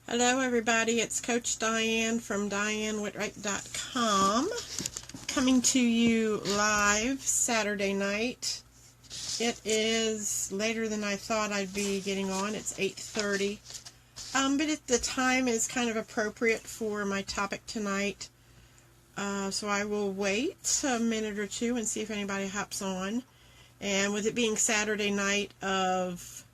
Hello everybody, it's Coach Diane from DianeWhitwright.com coming to you live Saturday night. It is later than I thought I'd be getting on. It's 8:30, but the time is kind of appropriate for my topic tonight. So I will wait a minute or two and see if anybody hops on. And with it being Saturday night of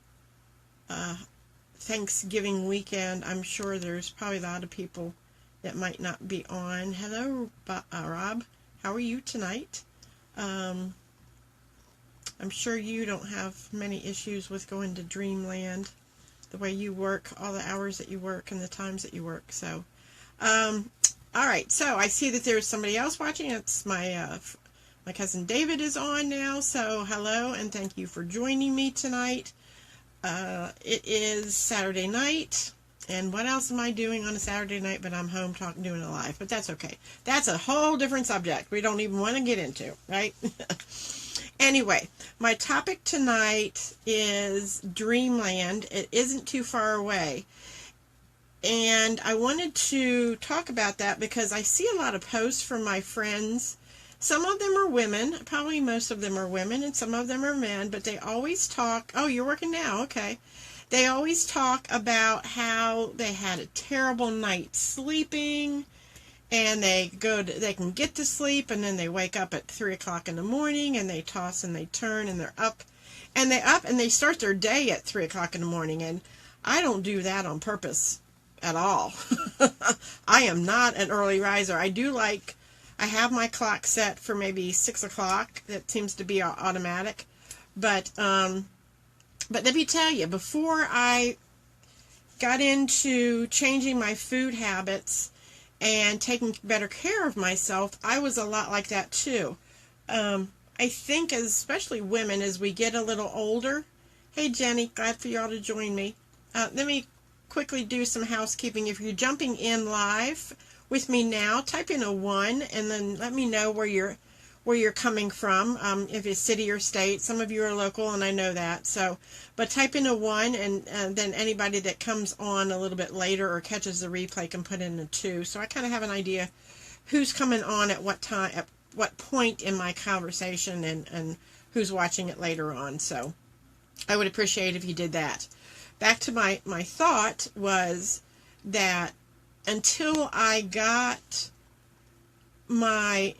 Thanksgiving weekend, I'm sure there's probably a lot of people that might not be on. Hello, Rob. How are you tonight? I'm sure you don't have many issues with going to Dreamland, the way you work, all the hours that you work and the times that you work. So, all right. So I see that there's somebody else watching. It's my cousin David is on now. So hello and thank you for joining me tonight. It is Saturday night, and what else am I doing on a Saturday night but I'm home doing a live? But that's okay. That's a whole different subject we don't even want to get into, right? Anyway, my topic tonight is Dreamland. It isn't too far away, and I wanted to talk about that because I see a lot of posts from my friends. Some of them are women, probably most of them are women, and some of them are men, but they always talk, oh, you're working now, okay. They always talk about how they had a terrible night sleeping, and they can get to sleep, and then they wake up at 3 o'clock in the morning, and they toss and they turn, and they're up, and they start their day at 3 o'clock in the morning, and I don't do that on purpose at all. I am not an early riser. I have my clock set for maybe 6 o'clock. That seems to be automatic. But let me tell you, before I got into changing my food habits and taking better care of myself, I was a lot like that too. I think especially women, as we get a little older. Hey Jenny, glad for y'all to join me. Let me quickly do some housekeeping. If you're jumping in live with me now, type in a 1 and then let me know where you're coming from, if it's city or state. Some of you are local and I know that, so but type in a 1 and then anybody that comes on a little bit later or catches the replay can put in a 2, so I kind of have an idea who's coming on at what time, at what point in my conversation, and who's watching it later on. So I would appreciate if you did that. Back to my thought was that until I got myself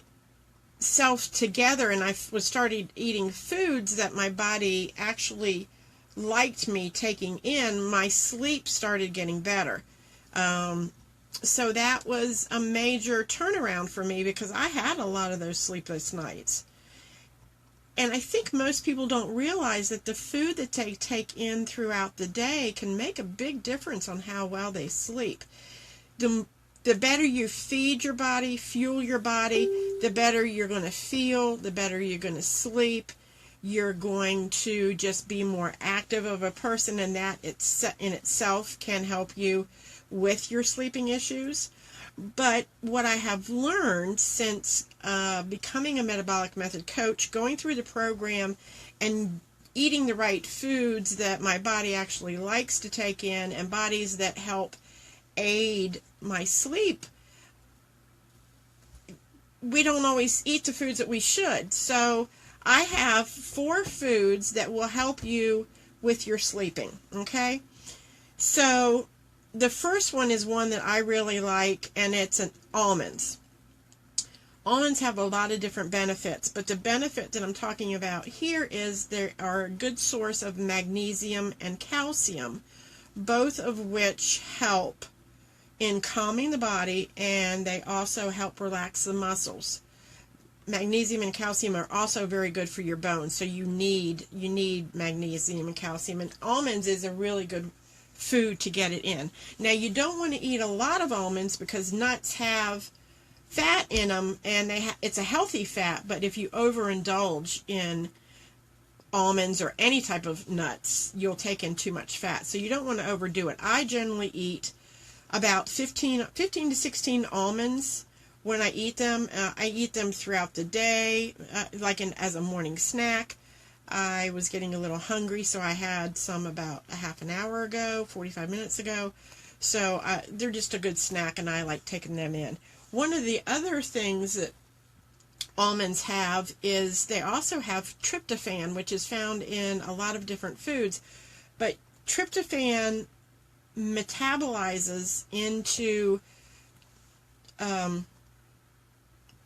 together and I started eating foods that my body actually liked me taking in, my sleep started getting better. So that was a major turnaround for me because I had a lot of those sleepless nights. And I think most people don't realize that the food that they take in throughout the day can make a big difference on how well they sleep. The better you feed your body, fuel your body, the better you're going to feel, the better you're going to sleep. You're going to just be more active of a person, and that in itself can help you with your sleeping issues. But what I have learned since becoming a metabolic method coach, going through the program and eating the right foods that my body actually likes to take in and bodies that help aid my sleep, we don't always eat the foods that we should. So I have 4 foods that will help you with your sleeping, okay? So the first one is one that I really like, and it's almonds. Almonds have a lot of different benefits, but the benefit that I'm talking about here is they are a good source of magnesium and calcium, both of which help in calming the body, and they also help relax the muscles. Magnesium and calcium are also very good for your bones, so you need magnesium and calcium, and almonds is a really good food to get it in. Now, you don't want to eat a lot of almonds because nuts have fat in them, and it's a healthy fat, but if you overindulge in almonds or any type of nuts, you'll take in too much fat, so you don't want to overdo it. I generally eat about 15 to 16 almonds when I eat them. I eat them throughout the day, as a morning snack. I was getting a little hungry, so I had some about a half an hour ago, 45 minutes ago. So they're just a good snack, and I like taking them in. One of the other things that almonds have is they also have tryptophan, which is found in a lot of different foods. But tryptophan metabolizes into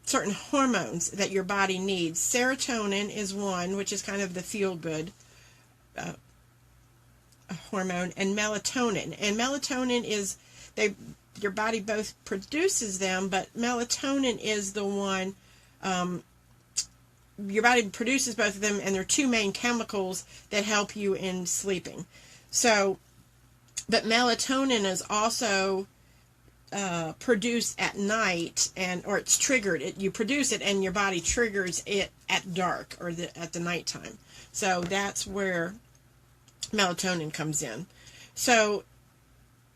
certain hormones that your body needs. Serotonin is one, which is kind of the feel-good hormone, and melatonin. And melatonin is, your body both produces them, but melatonin is the one, your body produces both of them, and they're two main chemicals that help you in sleeping. So, but melatonin is also produced at night, or it's triggered. You produce it, and your body triggers it at dark or at the nighttime. So that's where melatonin comes in. So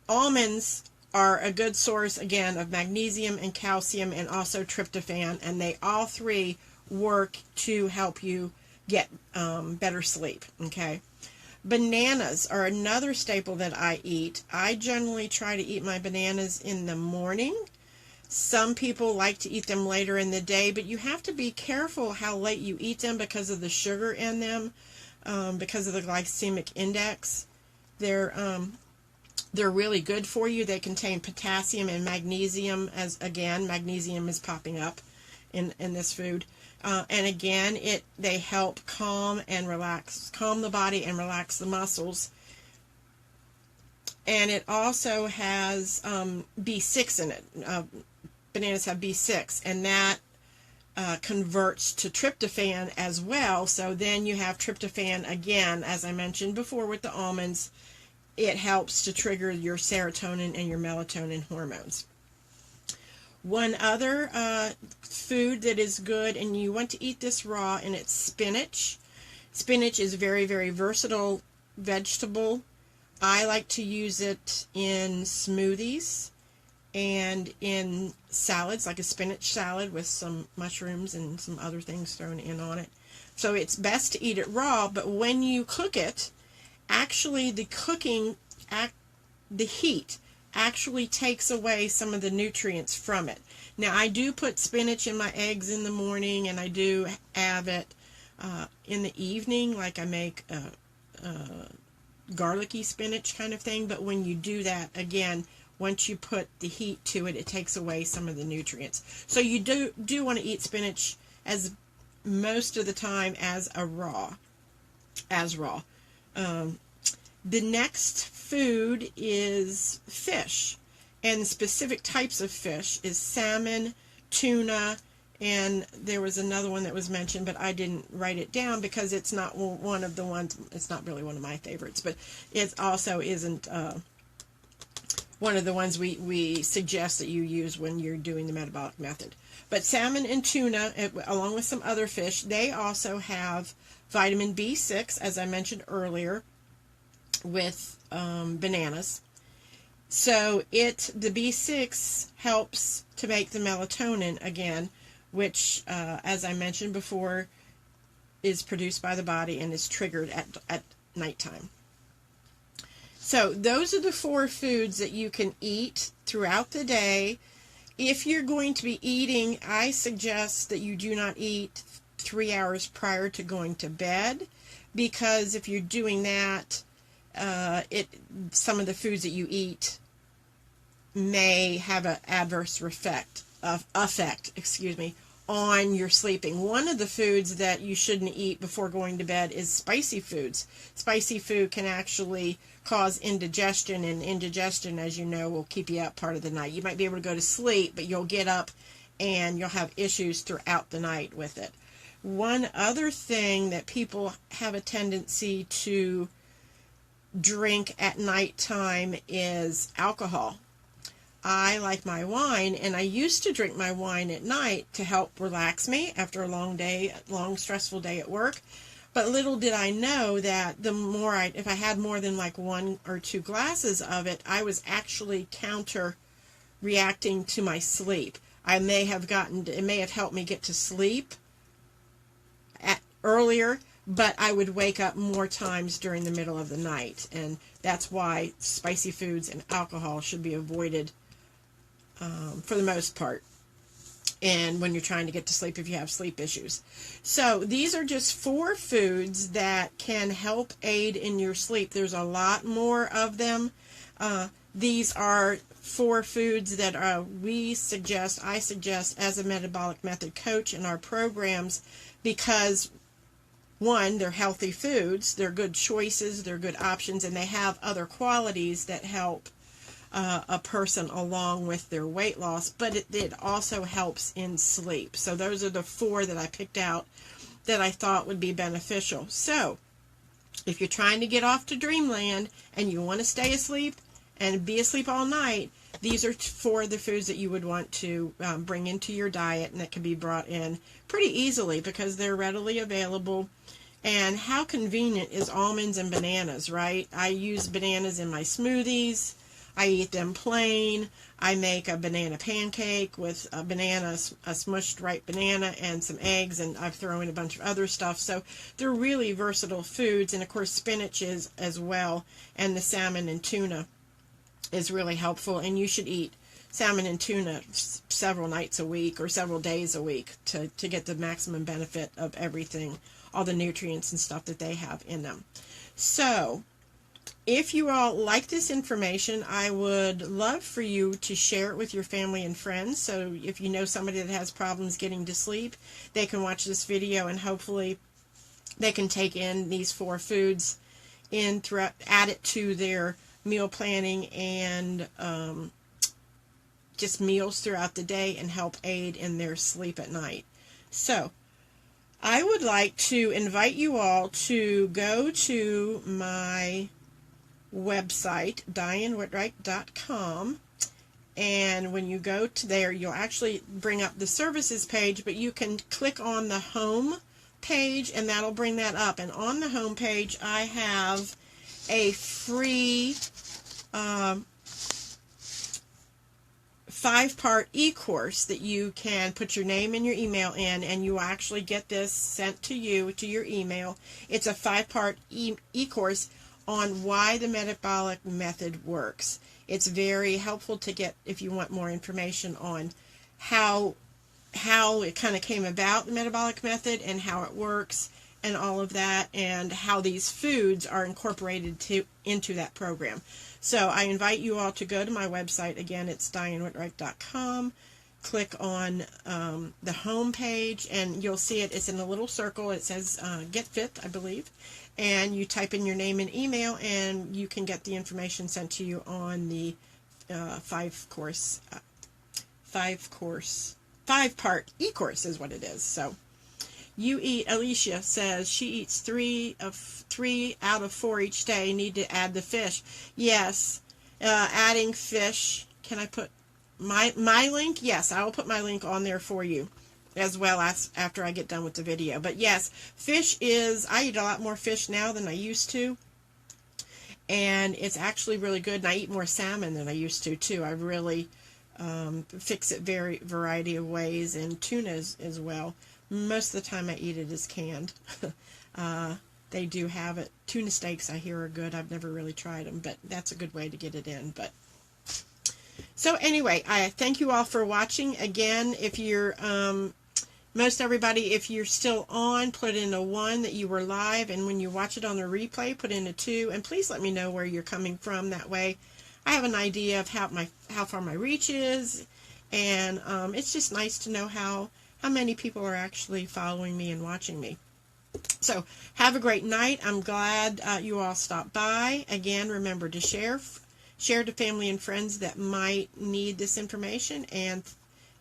almonds are a good source, again, of magnesium and calcium, and also tryptophan, and they all three work to help you get better sleep. Okay. Bananas are another staple that I eat. I generally try to eat my bananas in the morning. Some people like to eat them later in the day, but you have to be careful how late you eat them because of the sugar in them, because of the glycemic index. They're really good for you. They contain potassium and magnesium, as again, magnesium is popping up in this food. And again, they help calm the body and relax the muscles. And it also has B6 in it. Bananas have B6, and that converts to tryptophan as well. So then you have tryptophan again, as I mentioned before with the almonds. It helps to trigger your serotonin and your melatonin hormones. One other food that is good, and you want to eat this raw, and it's spinach. Spinach is a very, very versatile vegetable. I like to use it in smoothies and in salads, like a spinach salad with some mushrooms and some other things thrown in on it. So it's best to eat it raw, but when you cook it, actually the heat actually takes away some of the nutrients from it. Now, I do put spinach in my eggs in the morning, and I do have it in the evening, like I make garlicky spinach kind of thing. But when you do that, again, once you put the heat to it, it takes away some of the nutrients. So you do want to eat spinach as most of the time as raw. The next food is fish, and specific types of fish is salmon, tuna, and there was another one that was mentioned, but I didn't write it down because it's not one of the ones, it's not really one of my favorites, but it also isn't one of the ones we suggest that you use when you're doing the metabolic method. But salmon and tuna, along with some other fish, they also have vitamin B6, as I mentioned earlier, with bananas. So the B6 helps to make the melatonin again, which, as I mentioned before, is produced by the body and is triggered at nighttime. So those are the 4 foods that you can eat throughout the day. If you're going to be eating, I suggest that you do not eat 3 hours prior to going to bed, because if you're doing that, some of the foods that you eat may have an adverse effect on your sleeping. One of the foods that you shouldn't eat before going to bed is spicy foods. Spicy food can actually cause indigestion, and indigestion, as you know, will keep you up part of the night. You might be able to go to sleep, but you'll get up and you'll have issues throughout the night with it. One other thing that people have a tendency to drink at nighttime is alcohol. I like my wine, and I used to drink my wine at night to help relax me after a long stressful day at work. But little did I know that if I had more than like 1 or 2 glasses of it, I was actually reacting to my sleep. It may have helped me get to sleep earlier, but I would wake up more times during the middle of the night, and that's why spicy foods and alcohol should be avoided for the most part, and when you're trying to get to sleep if you have sleep issues. So these are just 4 foods that can help aid in your sleep. There's a lot more of them. These are 4 foods that I suggest as a metabolic method coach in our programs, because 1, they're healthy foods, they're good choices, they're good options, and they have other qualities that help a person along with their weight loss, but it also helps in sleep. So those are the 4 that I picked out that I thought would be beneficial. So if you're trying to get off to Dreamland and you want to stay asleep and be asleep all night, these are 4 of the foods that you would want to bring into your diet, and that can be brought in pretty easily because they're readily available. And how convenient is almonds and bananas, right? I use bananas in my smoothies. I eat them plain. I make a banana pancake with a smushed ripe banana and some eggs, and I've thrown in a bunch of other stuff. So they're really versatile foods, and of course spinach is as well, and the salmon and tuna is really helpful, and you should eat salmon and tuna several nights a week or several days a week to get the maximum benefit of everything, all the nutrients and stuff that they have in them. So if you all like this information, I would love for you to share it with your family and friends. So if you know somebody that has problems getting to sleep, they can watch this video, and hopefully they can take in these 4 foods add it to their meal planning and just meals throughout the day, and help aid in their sleep at night. So I would like to invite you all to go to my website, DianeWhitwright.com, and when you go to there, you'll actually bring up the services page, but you can click on the home page, and that'll bring that up. And on the home page, I have a free 5-part e-course that you can put your name and your email in, and you actually get this sent to you to your email. It's a 5-part e-course on why the metabolic method works. It's very helpful to get if you want more information on how it kind of came about, the metabolic method, and how it works, and all of that, and how these foods are incorporated into that program. So I invite you all to go to my website. Again, it's DianeWhitwright.com. Click on the home page, and you'll see it. It's in a little circle. It says Get Fit, I believe. And you type in your name and email, and you can get the information sent to you on the 5-part e-course is what it is. So Alicia says she eats 3 out of 4 each day. Need to add the fish. Yes, adding fish. Can I put my link? Yes, I will put my link on there for you, as well as after I get done with the video. But yes, fish I eat a lot more fish now than I used to, and it's actually really good. And I eat more salmon than I used to too. I really fix it variety of ways, and tuna as well. Most of the time I eat it as canned. They do have it. Tuna steaks I hear are good. I've never really tried them, but that's a good way to get it in. But so anyway, I thank you all for watching. Again, if you're most everybody, if you're still on, put in a 1 that you were live, and when you watch it on the replay, put in a 2, and please let me know where you're coming from. That way I have an idea of how far my reach is, and it's just nice to know how many people are actually following me and watching me. So have a great night. I'm glad you all stopped by. Again, remember to share to family and friends that might need this information, and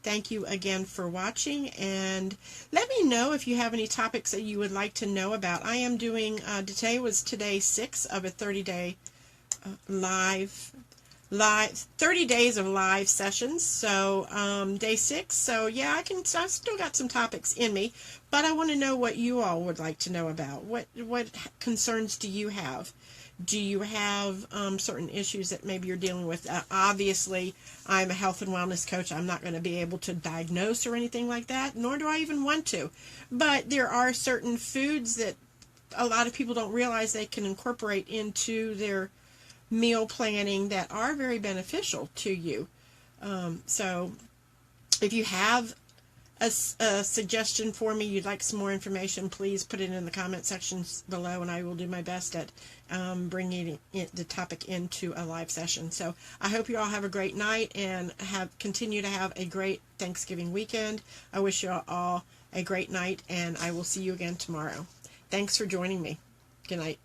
thank you again for watching. And let me know if you have any topics that you would like to know about. I am doing today was day 6 of a 30-day live 30 days of live sessions. So day 6. So yeah, I've still got some topics in me, but I want to know what you all would like to know about. What concerns do you have? Do you have certain issues that maybe you're dealing with? Obviously, I'm a health and wellness coach. I'm not going to be able to diagnose or anything like that, nor do I even want to. But there are certain foods that a lot of people don't realize they can incorporate into their meal planning that are very beneficial to you. So if you have a suggestion for me, you'd like some more information, please put it in the comment sections below, and I will do my best at bringing the topic into a live session. So I hope you all have a great night and continue to have a great Thanksgiving weekend. I wish you all a great night, and I will see you again tomorrow. Thanks for joining me. Good night.